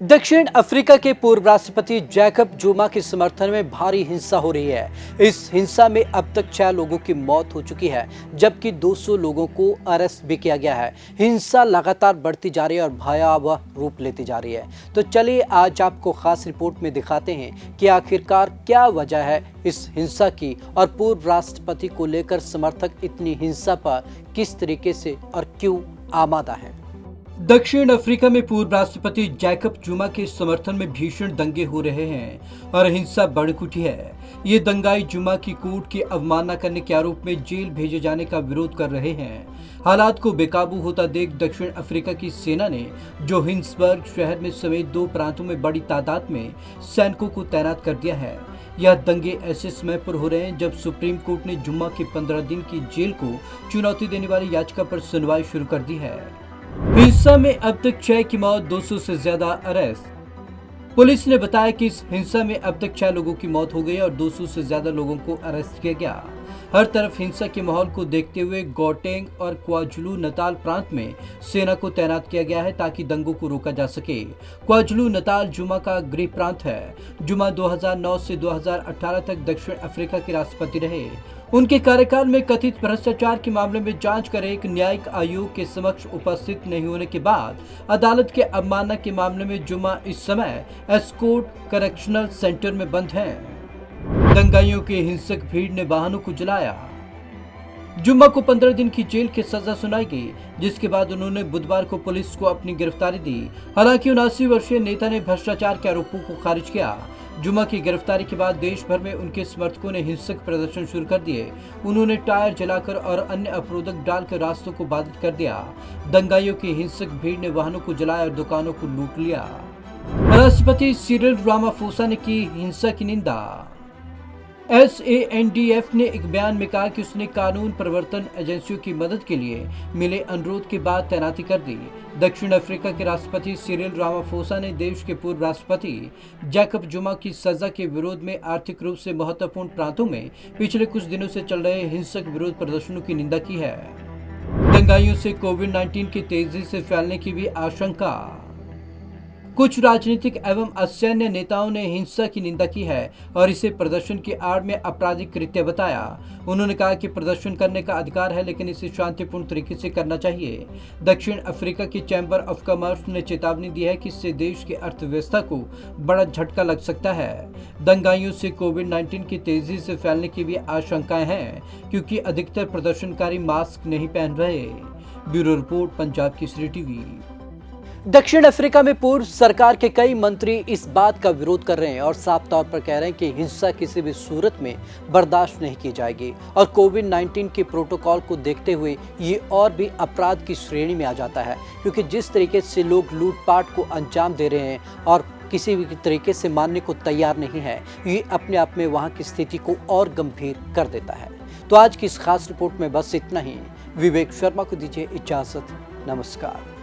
दक्षिण अफ्रीका के पूर्व राष्ट्रपति जैकब जुमा के समर्थन में भारी हिंसा हो रही है। इस हिंसा में अब तक 6 लोगों की मौत हो चुकी है, जबकि 200 लोगों को अरेस्ट भी किया गया है। हिंसा लगातार बढ़ती जा रही है और भयावह रूप लेती जा रही है। तो चलिए आज आपको खास रिपोर्ट में दिखाते हैं कि आखिरकार क्या वजह है इस हिंसा की और पूर्व राष्ट्रपति को लेकर समर्थक इतनी हिंसा पर किस तरीके से और क्यों आमादा है। दक्षिण अफ्रीका में पूर्व राष्ट्रपति जैकब जुमा के समर्थन में भीषण दंगे हो रहे हैं और हिंसा बढ़ उठी है। ये दंगाई जुमा की कोर्ट की अवमानना करने के आरोप में जेल भेजे जाने का विरोध कर रहे हैं। हालात को बेकाबू होता देख दक्षिण अफ्रीका की सेना ने जोहान्सबर्ग शहर में समेत 2 प्रांतों में बड़ी तादाद में सैनिकों को तैनात कर दिया है। यह दंगे ऐसे समय पर हो रहे हैं जब सुप्रीम कोर्ट ने जुम्मा की 15 दिन की जेल को चुनौती देने वाली याचिका पर सुनवाई शुरू कर दी है। हिंसा में अब तक 6 की मौत, 200 से ज्यादा अरेस्ट। पुलिस ने बताया कि इस हिंसा में अब तक 6 लोगों की मौत हो गई और 200 से ज्यादा लोगों को अरेस्ट किया गया। हर तरफ हिंसा के माहौल को देखते हुए गौटेंग और क्वाजुलू नताल प्रांत में सेना को तैनात किया गया है ताकि दंगों को रोका जा सके। क्वाजुलू नताल जुमा का गृह प्रांत है। जुमा 2009 से 2018 तक दक्षिण अफ्रीका के राष्ट्रपति रहे। उनके कार्यकाल में कथित भ्रष्टाचार के मामले में जांच कर एक न्यायिक आयोग के समक्ष उपस्थित नहीं होने के बाद अदालत के अवमानना के मामले में जुमा इस समय एस्कॉर्ट करेक्शनल सेंटर में बंद हैं। दंगाइयों के हिंसक भीड़ ने वाहनों को जलाया। जुम्मा को 15 दिन की जेल की सजा सुनाई गई, जिसके बाद उन्होंने बुधवार को पुलिस को अपनी गिरफ्तारी दी। हालांकि 79 वर्षीय नेता ने भ्रष्टाचार के आरोपों को खारिज किया। जुम्मा की गिरफ्तारी के बाद देश भर में उनके समर्थकों ने हिंसक प्रदर्शन शुरू कर दिए। उन्होंने टायर जलाकर और अन्य अवरोधक डालकर रास्तों को बाधित कर दिया। दंगाइयों की हिंसक भीड़ ने वाहनों को जलाया और दुकानों को लूट लिया। राष्ट्रपति सिरिल रामाफोसा ने की हिंसा की निंदा। SANDF ने एक बयान में कहा कि उसने कानून प्रवर्तन एजेंसियों की मदद के लिए मिले अनुरोध के बाद तैनाती कर दी। दक्षिण अफ्रीका के राष्ट्रपति सिरिल रामाफोसा ने देश के पूर्व राष्ट्रपति जैकब जुमा की सजा के विरोध में आर्थिक रूप से महत्वपूर्ण प्रांतों में पिछले कुछ दिनों से चल रहे हिंसक विरोध प्रदर्शनों की निंदा की है। दंगाइयों से कोविड-19 के तेजी से फैलने की भी आशंका। कुछ राजनीतिक एवं असैन्य नेताओं ने हिंसा की निंदा की है और इसे प्रदर्शन की आड़ में आपराधिक कृत्य बताया। उन्होंने कहा कि प्रदर्शन करने का अधिकार है, लेकिन इसे शांतिपूर्ण तरीके से करना चाहिए। दक्षिण अफ्रीका की चैम्बर ऑफ कॉमर्स ने चेतावनी दी है कि इससे देश की अर्थव्यवस्था को बड़ा झटका लग सकता है। दंगाइयों से कोविड-19 की तेजी से फैलने की भी आशंकाएं हैं, क्योंकि अधिकतर प्रदर्शनकारी मास्क नहीं पहन रहे। Bureau report, Punjab Kesari TV. दक्षिण अफ्रीका में पूर्व सरकार के कई मंत्री इस बात का विरोध कर रहे हैं और साफ तौर पर कह रहे हैं कि हिंसा किसी भी सूरत में बर्दाश्त नहीं की जाएगी और कोविड-19 के प्रोटोकॉल को देखते हुए ये और भी अपराध की श्रेणी में आ जाता है, क्योंकि जिस तरीके से लोग लूटपाट को अंजाम दे रहे हैं और किसी भी तरीके से मानने को तैयार नहीं है, ये अपने आप में वहाँ की स्थिति को और गंभीर कर देता है। तो आज की इस खास रिपोर्ट में बस इतना ही। विवेक शर्मा को दीजिए इजाजत। नमस्कार।